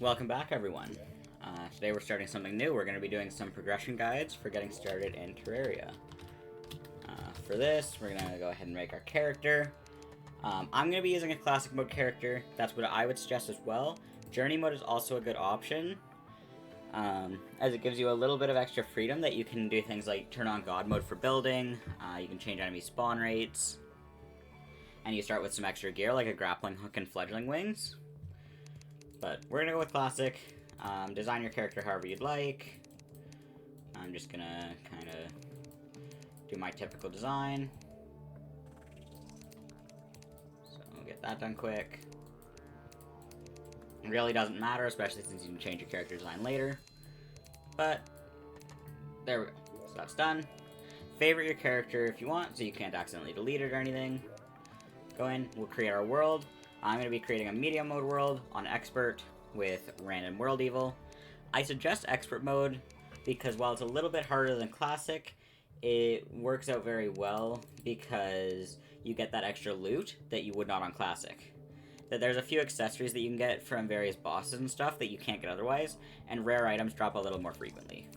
Welcome back, everyone. Today we're starting something new. We're going to be doing some progression guides for getting started in Terraria. For this, we're going to go ahead and make our character. I'm going to be using a classic mode character. That's what I would suggest as well. Journey mode is also a good option, as it gives you a little bit of extra freedom that you can do things like turn on God mode for building, you can change enemy spawn rates, and you start with some extra gear like a grappling hook and fledgling wings. But we're going to go with classic. Design your character however you'd like. I'm just going to kind of do my typical design. So we'll get that done quick. It really doesn't matter, especially since you can change your character design later. But there we go. So that's done. Favorite your character if you want, so you can't accidentally delete it or anything. Go in, we'll create our world. I'm going to be creating a medium mode world on expert with random world evil. I suggest expert mode because while it's a little bit harder than classic, it works out very well because you get that extra loot that you would not on classic. That there's a few accessories that you can get from various bosses and stuff that you can't get otherwise, and rare items drop a little more frequently.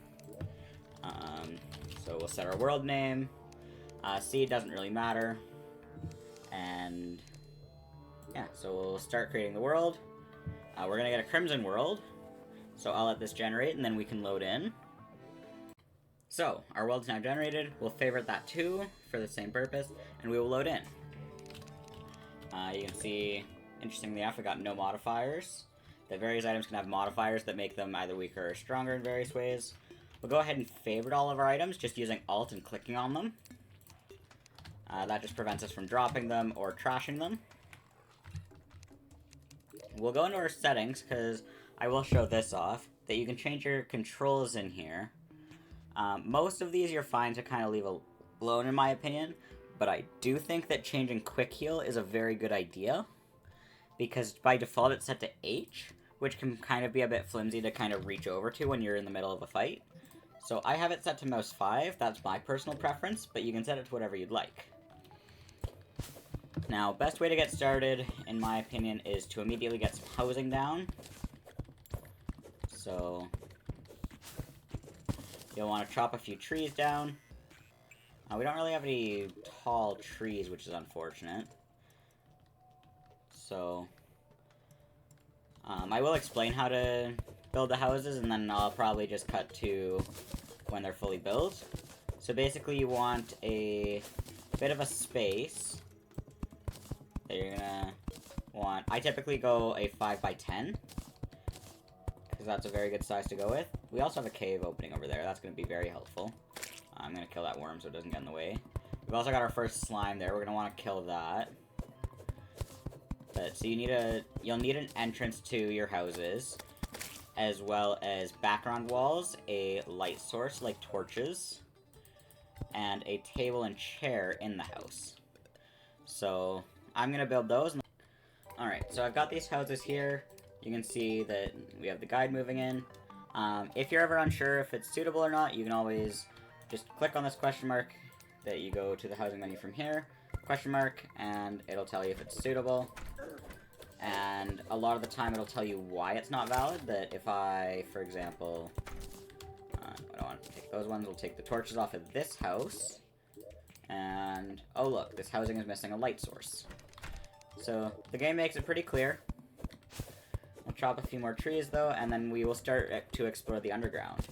So we'll set our world name. Seed doesn't really matter. And yeah, so we'll start creating the world. We're going to get a crimson world, so I'll let this generate and then we can load in. So, our world's now generated. We'll favorite that too for the same purpose, and we will load in. You can see, interestingly enough, we got no modifiers. The various items can have modifiers that make them either weaker or stronger in various ways. We'll go ahead and favorite all of our items just using Alt and clicking on them. That just prevents us from dropping them or trashing them. We'll go into our settings, because I will show this off, that you can change your controls in here. Most of these you're fine to kind of leave alone in my opinion, but I do think that changing quick heal is a very good idea, because by default it's set to H, which can kind of be a bit flimsy to kind of reach over to when you're in the middle of a fight. So I have it set to mouse 5, that's my personal preference, but you can set it to whatever you'd like. Now, best way to get started, in my opinion, is to immediately get some housing down. So, you'll want to chop a few trees down. We don't really have any tall trees, which is unfortunate. So, I will explain how to build the houses, and then I'll probably just cut to when they're fully built. So basically you want a bit of a space that you're gonna want. I typically go a 5x10, because that's a very good size to go with. We also have a cave opening over there. That's going to be very helpful. I'm going to kill that worm so it doesn't get in the way. We've also got our first slime there. We're going to want to kill that. But, so you'll need an entrance to your houses, as well as background walls, a light source like torches, and a table and chair in the house. So I'm going to build those. Alright, so I've got these houses here. You can see that we have the guide moving in. If you're ever unsure if it's suitable or not, you can always just click on this question mark that you go to the housing menu from here. Question mark, and it'll tell you if it's suitable. And a lot of the time it'll tell you why it's not valid. That if I, for example, I don't want to take those ones, we'll take the torches off of this house. And, oh look, this housing is missing a light source. So, the game makes it pretty clear. We'll chop a few more trees, though, and then we will start to explore the underground.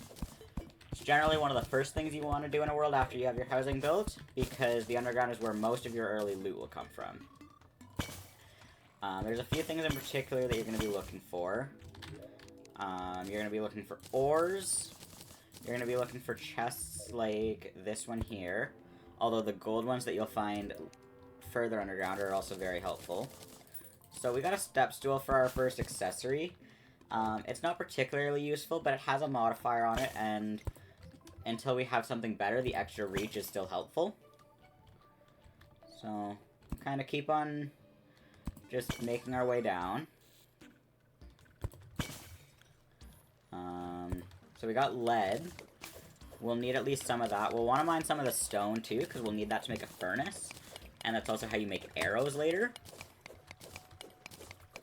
It's generally one of the first things you want to do in a world after you have your housing built, because the underground is where most of your early loot will come from. There's a few things in particular that you're going to be looking for. You're going to be looking for ores. You're going to be looking for chests like this one here. Although the gold ones that you'll find further underground are also very helpful. So we got a step stool for our first accessory. It's not particularly useful, but it has a modifier on it, and until we have something better, the extra reach is still helpful. So, kind of keep on just making our way down. So we got lead. We'll need at least some of that. We'll want to mine some of the stone, too, because we'll need that to make a furnace. And that's also how you make arrows later.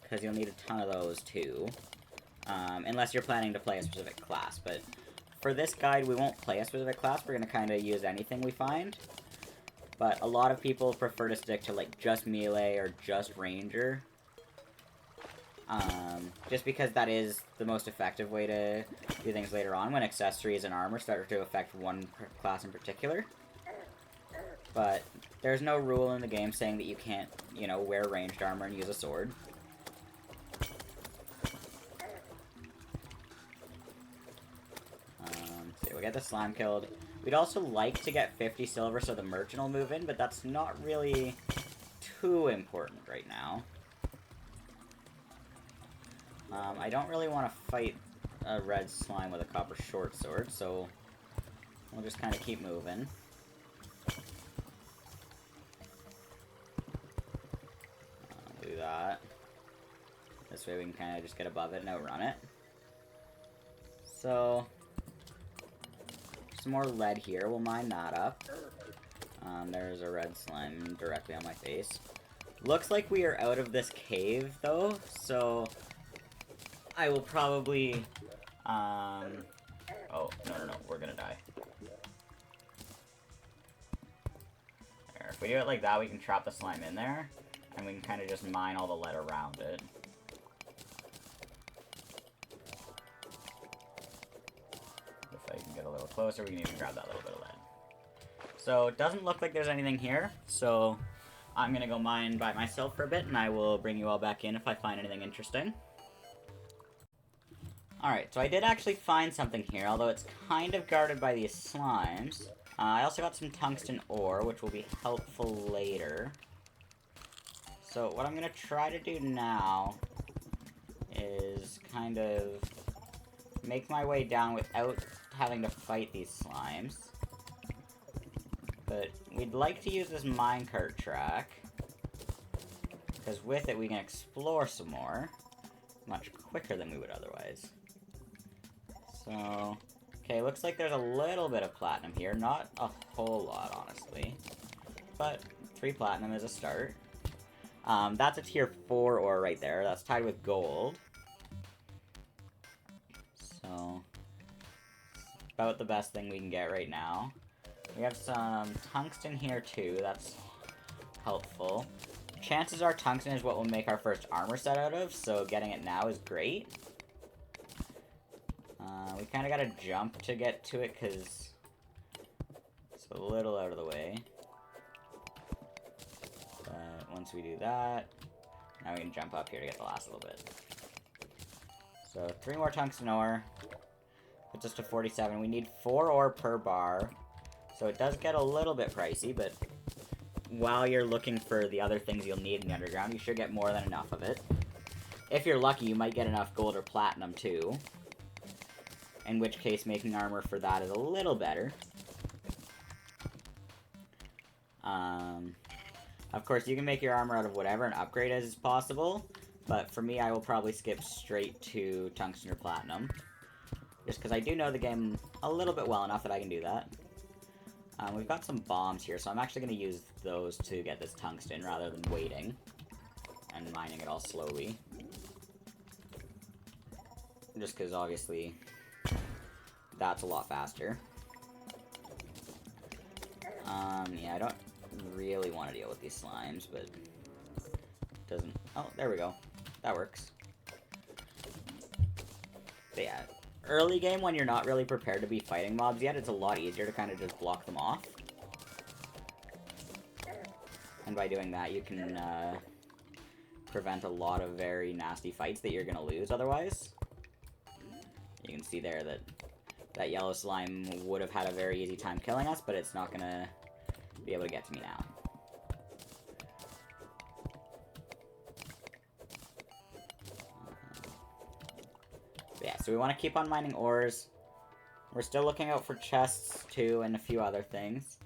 Because you'll need a ton of those, too. unless you're planning to play a specific class. But for this guide, we won't play a specific class. We're going to kind of use anything we find. But a lot of people prefer to stick to, like, just melee or just ranger. Just because that is the most effective way to do things later on when accessories and armor start to affect one class in particular. But there's no rule in the game saying that you can't, you know, wear ranged armor and use a sword. So we get the slime killed. We'd also like to get 50 silver so the merchant will move in, but that's not really too important right now. I don't really want to fight a red slime with a copper short sword, so we'll just kind of keep moving. Do that. This way we can kind of just get above it and outrun it. So, some more lead here. We'll mine that up. There's a red slime directly on my face. Looks like we are out of this cave, though, so I will probably, oh, no, we're gonna die. There. If we do it like that, we can trap the slime in there, and we can kind of just mine all the lead around it. If I can get a little closer, we can even grab that little bit of lead. So, it doesn't look like there's anything here, so I'm gonna go mine by myself for a bit, and I will bring you all back in if I find anything interesting. Alright, so I did actually find something here, although it's kind of guarded by these slimes. I also got some tungsten ore, which will be helpful later. So what I'm going to try to do now is kind of make my way down without having to fight these slimes. But we'd like to use this minecart track, because with it we can explore some more, much quicker than we would otherwise. So, okay, looks like there's a little bit of platinum here. Not a whole lot, honestly. But 3 platinum is a start. That's a tier 4 ore right there. That's tied with gold. So, about the best thing we can get right now. We have some tungsten here too. That's helpful. Chances are tungsten is what we'll make our first armor set out of, so getting it now is great. We kind of got to jump to get to it because it's a little out of the way. But once we do that, now we can jump up here to get the last little bit. So 3 more tungsten ore. Puts us to 47. We need 4 ore per bar. So it does get a little bit pricey, but while you're looking for the other things you'll need in the underground, you should get more than enough of it. If you're lucky, you might get enough gold or platinum too. In which case, making armor for that is a little better. Of course, you can make your armor out of whatever and upgrade as is possible. But for me, I will probably skip straight to tungsten or platinum. Just because I do know the game a little bit well enough that I can do that. We've got some bombs here, so I'm actually going to use those to get this tungsten rather than waiting and mining it all slowly. Just because, obviously, that's a lot faster. Yeah, I don't really want to deal with these slimes, but it doesn't... Oh, there we go. That works. But yeah, early game when you're not really prepared to be fighting mobs yet, it's a lot easier to kind of just block them off. And by doing that, you can prevent a lot of very nasty fights that you're going to lose otherwise. You can see there that that yellow slime would have had a very easy time killing us, but it's not going to be able to get to me now. But yeah, so we want to keep on mining ores. We're still looking out for chests, too, and a few other things.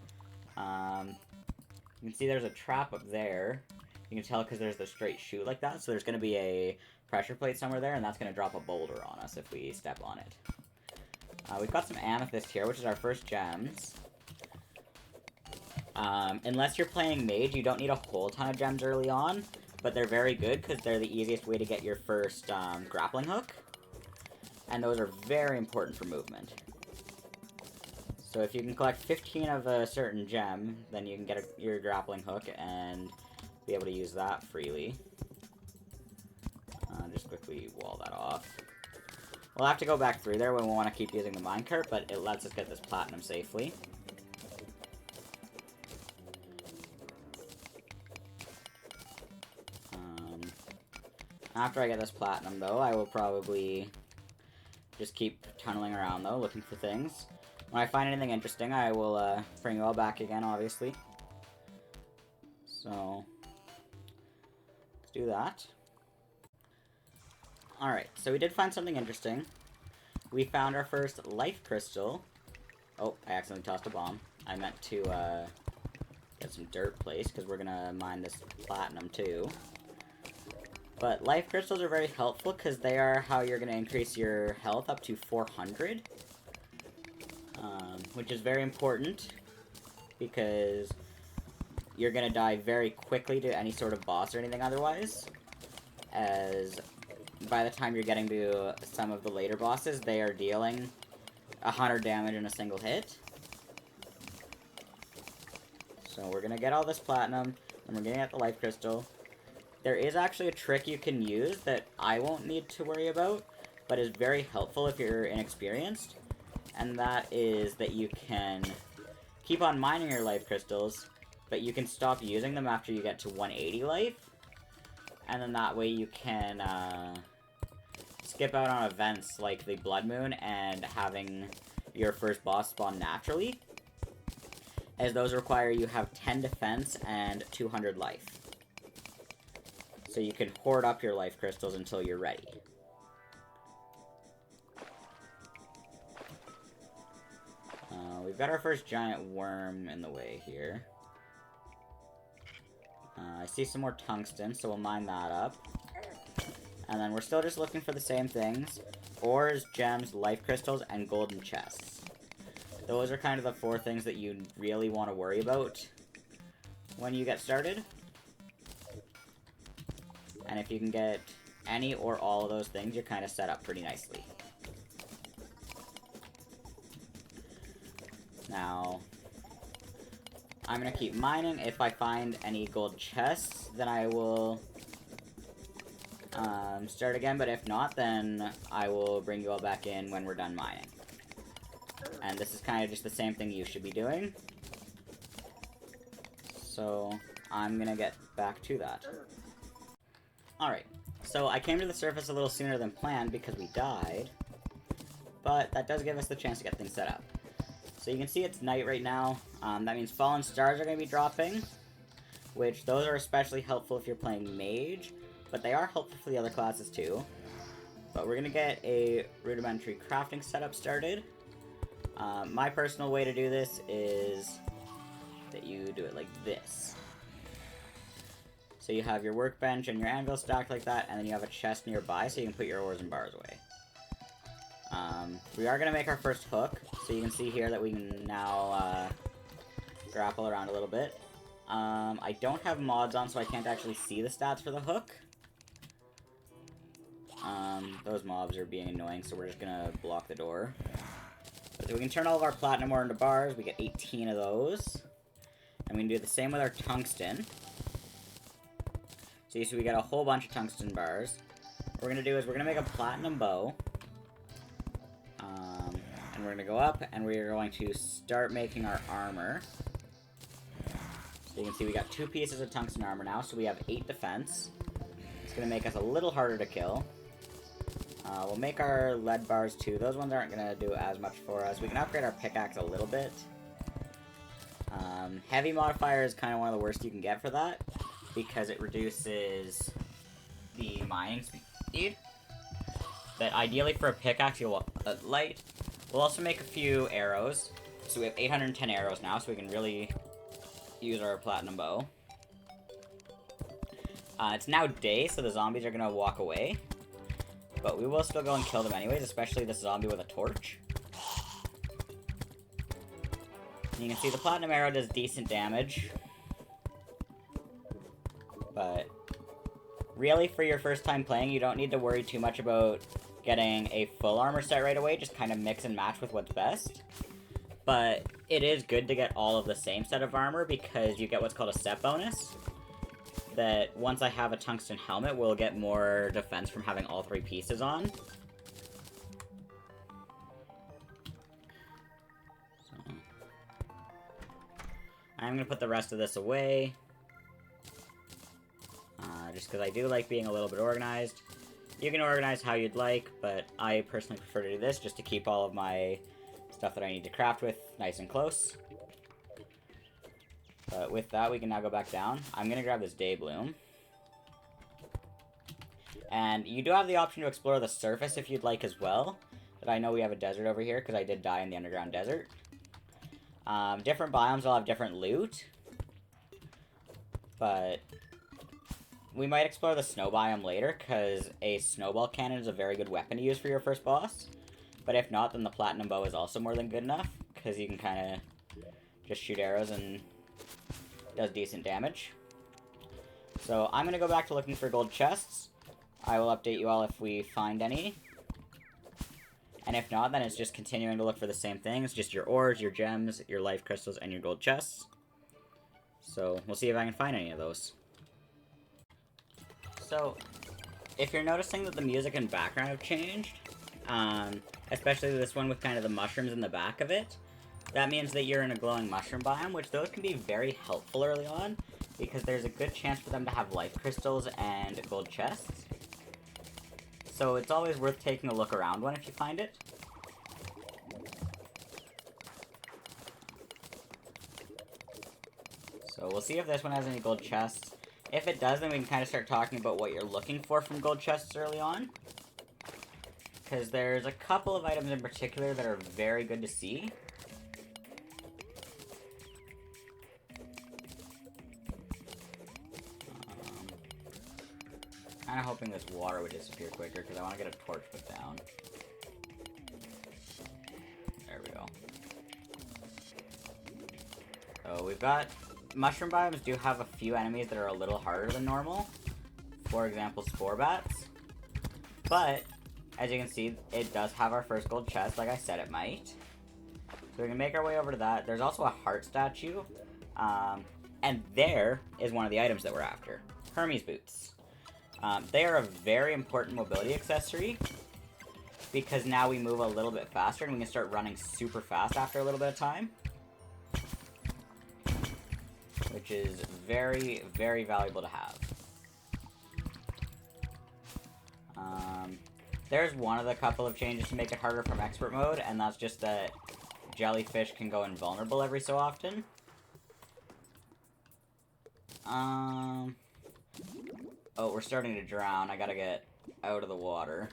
You can see there's a trap up there. You can tell because there's the straight chute like that, so there's going to be a pressure plate somewhere there, and that's going to drop a boulder on us if we step on it. We've got some amethyst here, which is our first gems. Unless you're playing mage, you don't need a whole ton of gems early on, but they're very good because they're the easiest way to get your first grappling hook. and those are very important for movement. So if you can collect 15 of a certain gem, then you can get your grappling hook and be able to use that freely. Just quickly wall that off. We'll have to go back through there when we want to keep using the minecart, but it lets us get this platinum safely. After I get this platinum, though, I will probably just keep tunneling around, though, looking for things. When I find anything interesting, I will bring you all back again, obviously. So, let's do that. Alright, so we did find something interesting. We found our first life crystal. Oh, I accidentally tossed a bomb. I meant to get some dirt placed, because we're going to mine this platinum, too. But life crystals are very helpful, because they are how you're going to increase your health up to 400. Which is very important, because you're going to die very quickly to any sort of boss or anything otherwise, as by the time you're getting to some of the later bosses, they are dealing 100 damage in a single hit. So we're going to get all this platinum, and we're going to get the life crystal. There is actually a trick you can use that I won't need to worry about, but is very helpful if you're inexperienced. And that is that you can keep on mining your life crystals, but you can stop using them after you get to 180 life. And then that way you can skip out on events like the Blood Moon and having your first boss spawn naturally, as those require you have 10 defense and 200 life. So you can hoard up your life crystals until you're ready. We've got our first giant worm in the way here. I see some more tungsten, so we'll mine that up. And then we're still just looking for the same things. Ores, gems, life crystals, and golden chests. Those are kind of the 4 things that you really want to worry about when you get started. And if you can get any or all of those things, you're kind of set up pretty nicely. Now, I'm going to keep mining. If I find any gold chests, then I will start again. But if not, then I will bring you all back in when we're done mining. And this is kind of just the same thing you should be doing. So, I'm going to get back to that. Alright, so I came to the surface a little sooner than planned because we died. But that does give us the chance to get things set up. So you can see it's night right now. That means fallen stars are going to be dropping, which those are especially helpful if you're playing mage, but they are helpful for the other classes too. But we're going to get a rudimentary crafting setup started. My personal way to do this is that you do it like this. So you have your workbench and your anvil stacked like that, and then you have a chest nearby so you can put your ores and bars away. We are going to make our first hook, so you can see here that we can now grapple around a little bit. I don't have mods on, so I can't actually see the stats for the hook. Those mobs are being annoying, so we're just going to block the door. But so we can turn all of our platinum ore into bars. We get 18 of those. And we can do the same with our tungsten. So you see we got a whole bunch of tungsten bars. What we're going to do is we're going to make a platinum bow. And we're going to go up, and we're going to start making our armor. So you can see we got 2 pieces of tungsten armor now, so we have 8 defense. It's going to make us a little harder to kill. We'll make our lead bars too. Those ones aren't going to do as much for us. We can upgrade our pickaxe a little bit. Heavy modifier is kind of one of the worst you can get for that, because it reduces the mining speed. But ideally for a pickaxe, you'll want light. We'll also make a few arrows. So we have 810 arrows now, so we can really use our platinum bow. It's now day, so the zombies are going to walk away. But we will still go and kill them anyways, especially this zombie with a torch. You can see the platinum arrow does decent damage. But really, for your first time playing, you don't need to worry too much about getting a full armor set right away, just kind of mix and match with what's best. But it is good to get all of the same set of armor because you get what's called a set bonus. That once I have a tungsten helmet, we'll get more defense from having all 3 pieces on. So, I'm going to put the rest of this away. Just because I do like being a little bit organized. You can organize how you'd like, but I personally prefer to do this just to keep all of my stuff that I need to craft with nice and close. But with that, we can now go back down. I'm going to grab this Day Bloom. And you do have the option to explore the surface if you'd like as well. But I know we have a desert over here because I did die in the underground desert. Different biomes will have different loot. But we might explore the snow biome later because a snowball cannon is a very good weapon to use for your first boss. But if not, then the platinum bow is also more than good enough because you can kind of just shoot arrows and does decent damage. So I'm going to go back to looking for gold chests. I will update you all if we find any. And if not, then it's just continuing to look for the same things. Just your ores, your gems, your life crystals, and your gold chests. So we'll see if I can find any of those. So, if you're noticing that the music and background have changed, especially this one with kind of the mushrooms in the back of it, that means that you're in a glowing mushroom biome, which those can be very helpful early on, because there's a good chance for them to have life crystals and gold chests. So it's always worth taking a look around one if you find it. So we'll see if this one has any gold chests. If it does, then we can kind of start talking about what you're looking for from gold chests early on. Because there's a couple of items in particular that are very good to see. Kind of hoping this water would disappear quicker because I want to get a torch put down. There we go. So we've got... Mushroom biomes do have a few enemies that are a little harder than normal. For example, spore bats. But, as you can see, it does have our first gold chest, like I said it might. So we can make our way over to that. There's also a heart statue. And there is one of the items that we're after. Hermes boots. They are a very important mobility accessory. Because now we move a little bit faster and we can start running super fast after a little bit of time. Which is very, very valuable to have. There's one of the couple of changes to make it harder from expert mode, and that's just that jellyfish can go invulnerable every so often. Oh, we're starting to drown. I gotta get out of the water.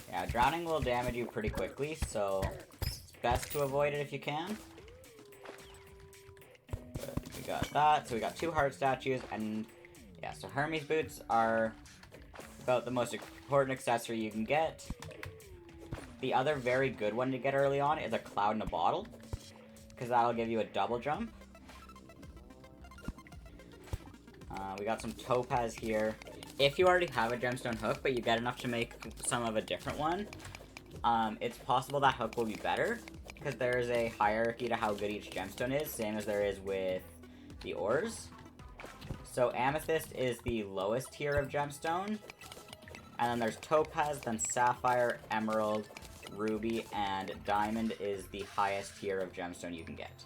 Yeah, drowning will damage you pretty quickly, so it's best to avoid it if you can. We got that, so we got 2 heart statues, and yeah, so Hermes boots are about the most important accessory you can get. The other very good one to get early on is a cloud in a bottle, because that'll give you a double jump. We got some topaz here. If you already have a gemstone hook, but you get enough to make some of a different one, it's possible that hook will be better, because there's a hierarchy to how good each gemstone is, same as there is with the ores. So amethyst is the lowest tier of gemstone, and then there's topaz, then sapphire, emerald, ruby, and diamond is the highest tier of gemstone you can get.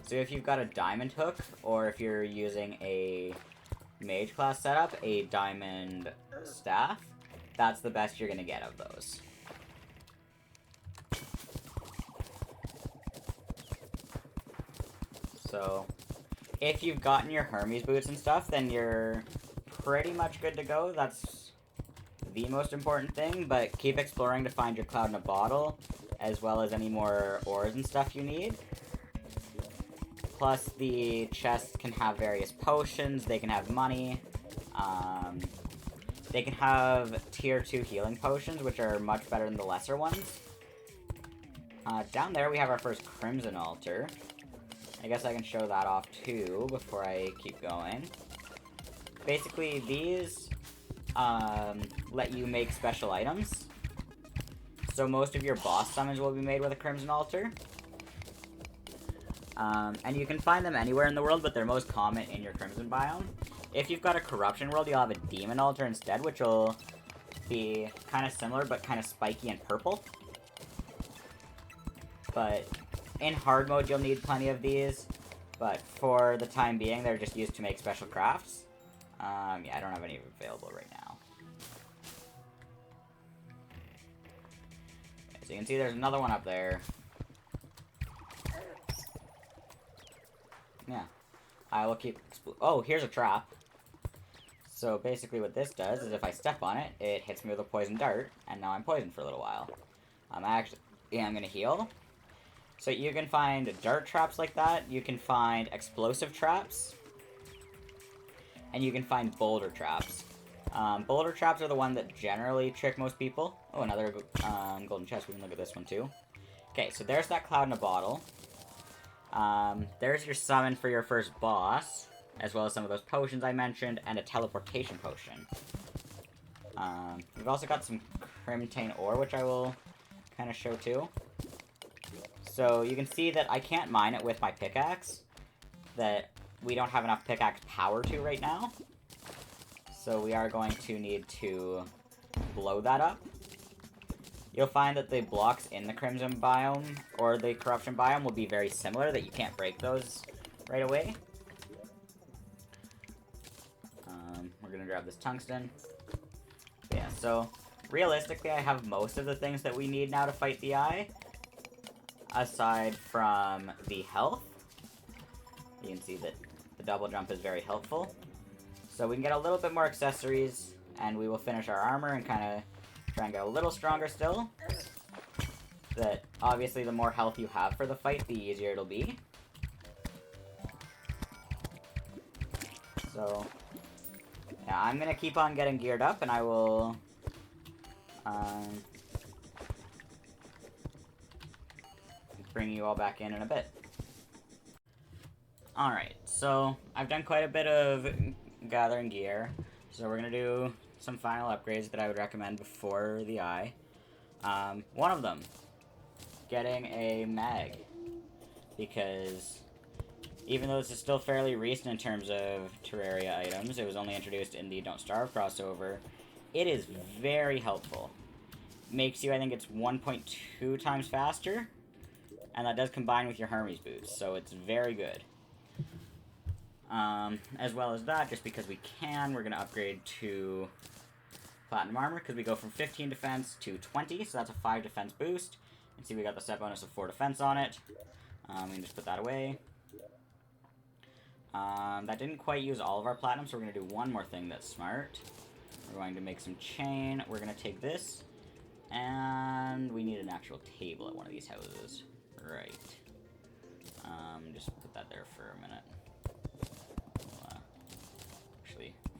So if you've got a diamond hook, or if you're using a mage class setup, a diamond staff, that's the best you're going to get of those. So if you've gotten your Hermes boots and stuff, then you're pretty much good to go. That's the most important thing, but keep exploring to find your cloud in a bottle, as well as any more ores and stuff you need. Plus, the chests can have various potions, they can have money, they can have tier 2 healing potions, which are much better than the lesser ones. Down there we have our first crimson altar. I guess I can show that off too before I keep going. Basically, these let you make special items. So most of your boss summons will be made with a Crimson Altar. And you can find them anywhere in the world, but they're most common in your Crimson biome. If you've got a Corruption world, you'll have a Demon Altar instead, which will be kind of similar, but kind of spiky and purple. But in hard mode, you'll need plenty of these. But for the time being, they're just used to make special crafts. Yeah, I don't have any available right now. Okay, so you can see there's another one up there. Yeah. I will keep... Oh, here's a trap. So basically what this does is if I step on it, it hits me with a poison dart, and now I'm poisoned for a little while. I'm gonna heal. So you can find dart traps like that, you can find explosive traps, and you can find boulder traps. Boulder traps are the one that generally trick most people. Oh, another golden chest, we can look at this one too. Okay, so there's that cloud in a bottle. There's your summon for your first boss, as well as some of those potions I mentioned, and a teleportation potion. We've also got some Crimtane ore, which I will kind of show too. So you can see that I can't mine it with my pickaxe, that we don't have enough pickaxe power to right now. So we are going to need to blow that up. You'll find that the blocks in the Crimson biome, or the Corruption biome, will be very similar, that you can't break those right away. We're gonna grab this tungsten. But yeah, so realistically I have most of the things that we need now to fight the eye, aside from the health. You can see that the double jump is very helpful. So we can get a little bit more accessories, and we will finish our armor and kind of try and get a little stronger still. That obviously the more health you have for the fight, the easier it'll be. So yeah, I'm gonna keep on getting geared up, and I will bring you all back in a bit. Alright, so I've done quite a bit of gathering gear, so we're gonna do some final upgrades that I would recommend before the eye. One of them, getting a mag, because even though this is still fairly recent in terms of Terraria items, it was only introduced in the Don't Starve crossover, it is very helpful. Makes you, I think it's 1.2 times faster, and that does combine with your Hermes boots, so it's very good. As well as that, just because we can, we're going to upgrade to Platinum Armor, because we go from 15 defense to 20, so that's a 5 defense boost. You can see we got the set bonus of 4 defense on it. We can just put that away. That didn't quite use all of our Platinum, so we're going to do one more thing that's smart. We're going to make some chain. We're going to take this, and we need an actual table at one of these houses. Right. Just put that there for a minute.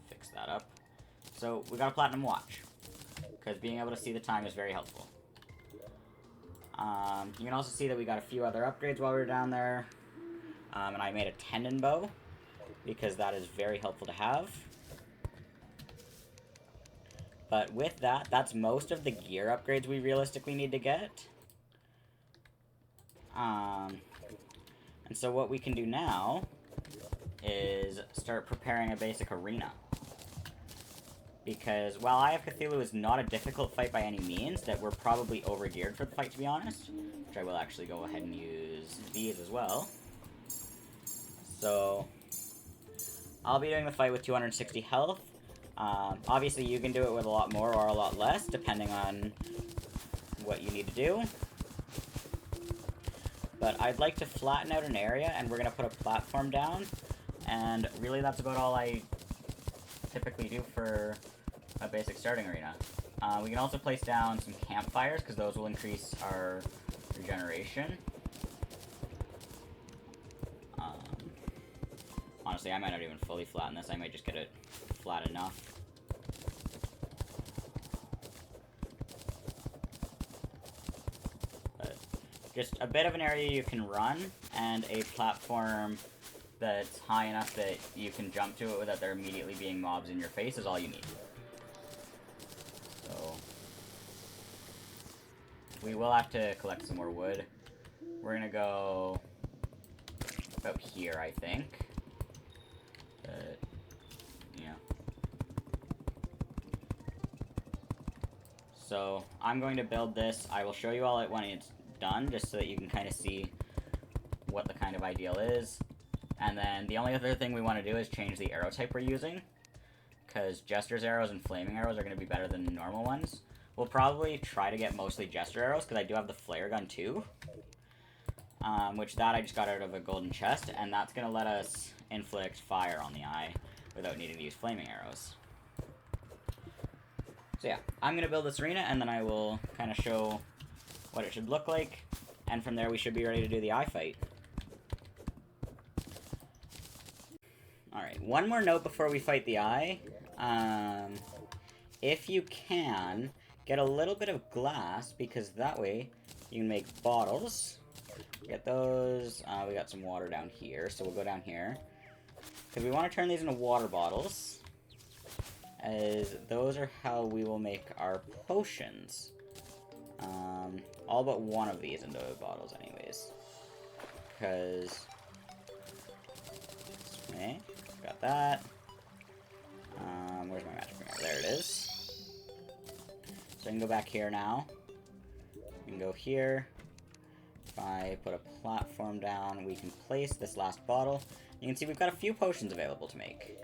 Fix that up. So we got a platinum watch, because being able to see the time is very helpful. You can also see that we got a few other upgrades while we were down there, and I made a tendon bow, because that is very helpful to have. But with that, that's most of the gear upgrades we realistically need to get. And so what we can do now is start preparing a basic arena. Because while Eye of Cthulhu is not a difficult fight by any means, that we're probably over-geared for the fight, to be honest. Which I will actually go ahead and use these as well. So I'll be doing the fight with 260 health. Obviously you can do it with a lot more or a lot less, depending on what you need to do. But I'd like to flatten out an area, and we're going to put a platform down. And really that's about all I typically do for a basic starting arena. We can also place down some campfires, because those will increase our regeneration. Honestly, I might not even fully flatten this. I might just get it flat enough. But just a bit of an area you can run, and a platform that's high enough that you can jump to it without there immediately being mobs in your face is all you need. we will have to collect some more wood. We're gonna go about here, I think. But, yeah. So, I'm going to build this. I will show you all it when it's done, just so that you can kind of see what the kind of ideal is. And then the only other thing we want to do is change the arrow type we're using, because Jester's arrows and flaming arrows are going to be better than normal ones. We'll probably try to get mostly Jester arrows, because I do have the flare gun too. Which that I just got out of a golden chest, and that's going to let us inflict fire on the eye without needing to use flaming arrows. So yeah, I'm going to build this arena, and then I will kind of show what it should look like, and from there we should be ready to do the eye fight. Alright, one more note before we fight the eye. If you can, get a little bit of glass, because that way you can make bottles. Get those. We got some water down here, so we'll go down here. Because we want to turn these into water bottles, as those are how we will make our potions. All but one of these into bottles anyways. Because... okay, got that. Where's my magic mirror? There it is. So I can go back here now. We can go here. If I put a platform down, we can place this last bottle. You can see we've got a few potions available to make.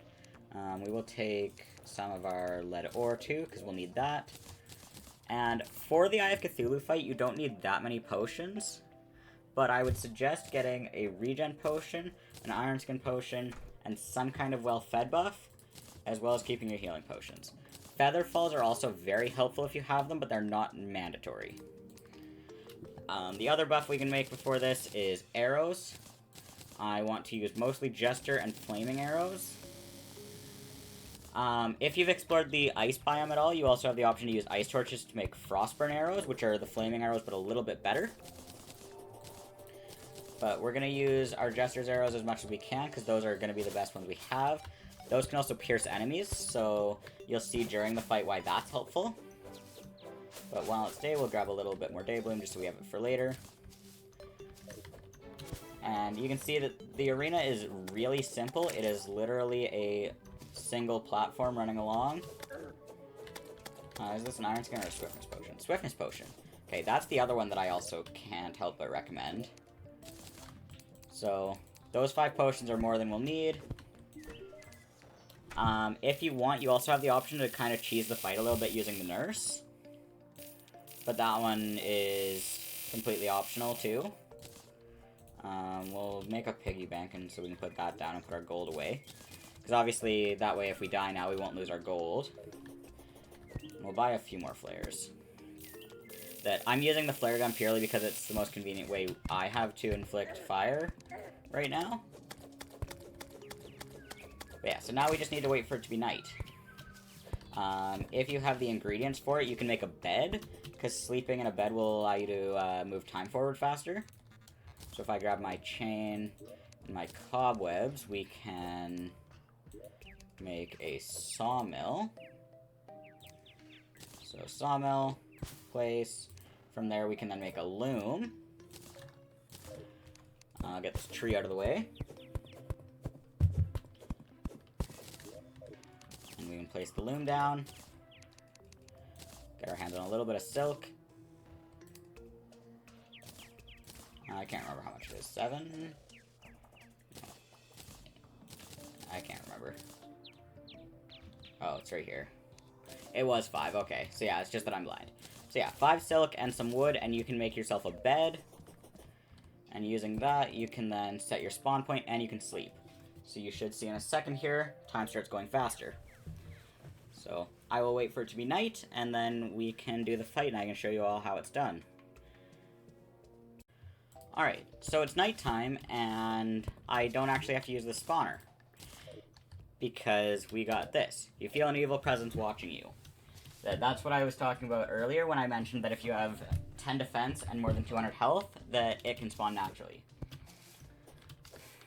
We will take some of our lead ore too, because we'll need that. And for the Eye of Cthulhu fight, you don't need that many potions. But I would suggest getting a regen potion, an iron skin potion, and some kind of well-fed buff, as well as keeping your healing potions. Feather falls are also very helpful if you have them, but they're not mandatory. The other buff we can make before this is arrows. I want to use mostly Jester and Flaming arrows. If you've explored the ice biome at all, you also have the option to use ice torches to make frostburn arrows, which are the Flaming arrows, but a little bit better. But we're going to use our Jester's arrows as much as we can, because those are going to be the best ones we have. Those can also pierce enemies, so you'll see during the fight why that's helpful. But while it's day, we'll grab a little bit more day bloom just so we have it for later. And you can see that the arena is really simple. It is literally a single platform running along. Is this an iron skin or a swiftness potion? Swiftness potion. Okay, that's the other one that I also can't help but recommend. So, those 5 potions are more than we'll need. If you want, you also have the option to kind of cheese the fight a little bit using the nurse. But that one is completely optional, too. We'll make a piggy bank and so we can put that down and put our gold away. Because obviously, that way if we die now, we won't lose our gold. We'll buy a few more flares. I'm using the flare gun purely because it's the most convenient way I have to inflict fire right now. But yeah, so now we just need to wait for it to be night. If you have the ingredients for it, you can make a bed, because sleeping in a bed will allow you to move time forward faster. So if I grab my chain and my cobwebs, we can make a sawmill. So sawmill, place. From there we can then make a loom. I'll get this tree out of the way. And we can place the loom down. Get our hands on a little bit of silk. I can't remember how much it is. 7? I can't remember. Oh, it's right here. It was 5, okay. So yeah, it's just that I'm blind. So yeah, 5 silk and some wood, and you can make yourself a bed. And using that, you can then set your spawn point, and you can sleep. So you should see in a second here, time starts going faster. So I will wait for it to be night, and then we can do the fight, and I can show you all how it's done. Alright, so it's nighttime, and I don't actually have to use the spawner. Because we got this. You feel an evil presence watching you. That's what I was talking about earlier when I mentioned that if you have 10 defense and more than 200 health, that it can spawn naturally.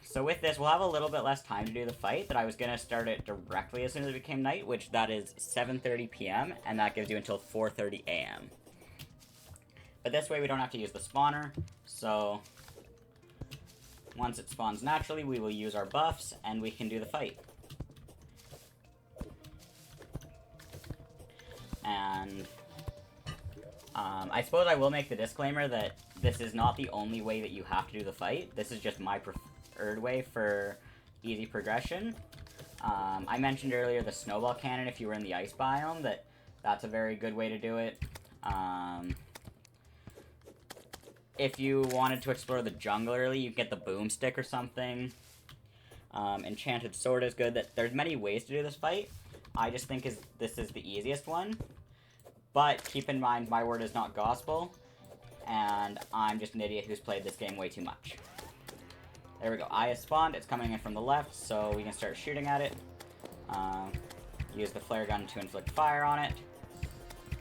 So with this, we'll have a little bit less time to do the fight, but I was going to start it directly as soon as it became night, which that is 7:30 p.m., and that gives you until 4:30 a.m. But this way we don't have to use the spawner, so once it spawns naturally, we will use our buffs, and we can do the fight. And I suppose I will make the disclaimer that this is not the only way that you have to do the fight. This is just my preferred way for easy progression. I mentioned earlier the snowball cannon if you were in the ice biome, that's a very good way to do it. If you wanted to explore the jungle early, you get the boomstick or something. Enchanted sword is good. There's many ways to do this fight. I just think this is the easiest one. But keep in mind, my word is not gospel, and I'm just an idiot who's played this game way too much. There we go. Eye has spawned. It's coming in from the left, so we can start shooting at it. Use the flare gun to inflict fire on it.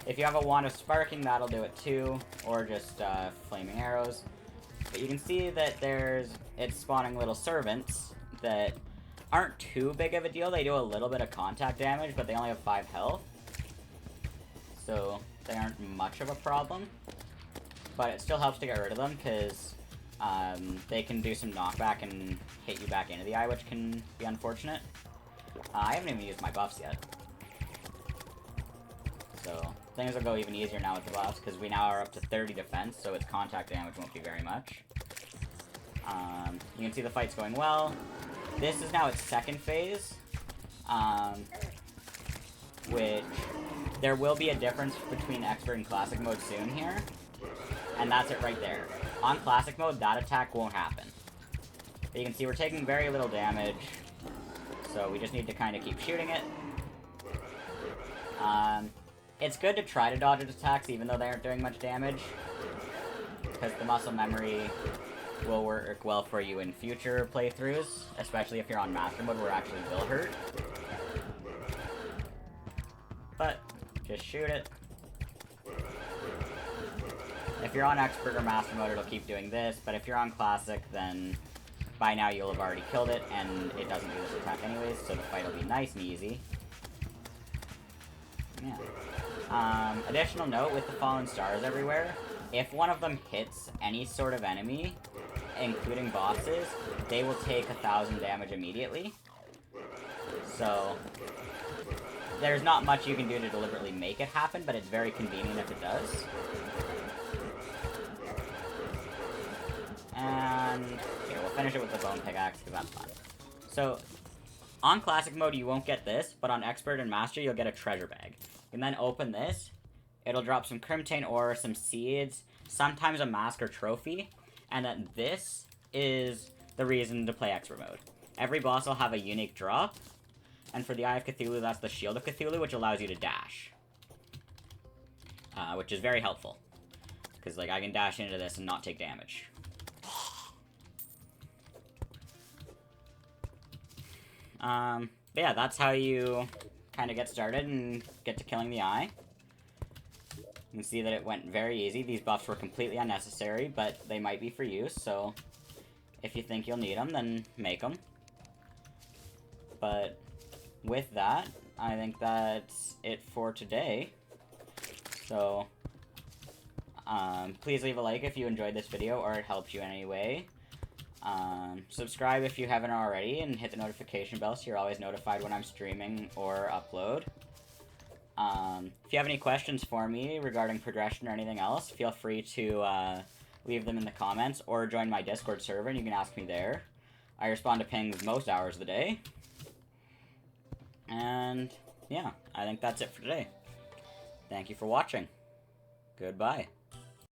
If you have a wand of sparking, that'll do it too, or just flaming arrows. But you can see that it's spawning little servants that aren't too big of a deal. They do a little bit of contact damage, but they only have 5 health. So they aren't much of a problem. But it still helps to get rid of them, because they can do some knockback and hit you back into the eye, which can be unfortunate. I haven't even used my buffs yet. So things will go even easier now with the buffs, because we now are up to 30 defense, so its contact damage won't be very much. You can see the fight's going well. This is now its second phase, which there will be a difference between expert and classic mode soon here, and that's it right there. On classic mode, that attack won't happen. But you can see we're taking very little damage, so we just need to kind of keep shooting it. It's good to try to dodge its attacks even though they aren't doing much damage, because the muscle memory will work well for you in future playthroughs, especially if you're on master mode where it actually will hurt. But just shoot it. If you're on expert or master mode, it'll keep doing this, but if you're on classic, then by now you'll have already killed it, and it doesn't do this attack anyways, so the fight will be nice and easy. Yeah. Additional note, with the fallen stars everywhere, if one of them hits any sort of enemy, including bosses, they will take 1,000 damage immediately. So there's not much you can do to deliberately make it happen, but it's very convenient if it does. And here, we'll finish it with the bone pickaxe, because that's fun. So, on classic mode, you won't get this, but on expert and master, you'll get a treasure bag. You can then open this. It'll drop some crimtane ore, some seeds, sometimes a mask or trophy, and then this is the reason to play expert mode. Every boss will have a unique drop, and for the Eye of Cthulhu, that's the Shield of Cthulhu, which allows you to dash. Which is very helpful, because, like, I can dash into this and not take damage. But yeah, that's how you kind of get started and get to killing the eye. You can see that it went very easy. These buffs were completely unnecessary, but they might be for use, so if you think you'll need them, then make them. But with that, I think that's it for today. So, please leave a like if you enjoyed this video or it helped you in any way. Subscribe if you haven't already, and hit the notification bell so you're always notified when I'm streaming or upload. If you have any questions for me regarding progression or anything else, feel free to leave them in the comments or join my Discord server and you can ask me there. I respond to pings most hours of the day. And yeah, I think that's it for today. Thank you for watching. Goodbye.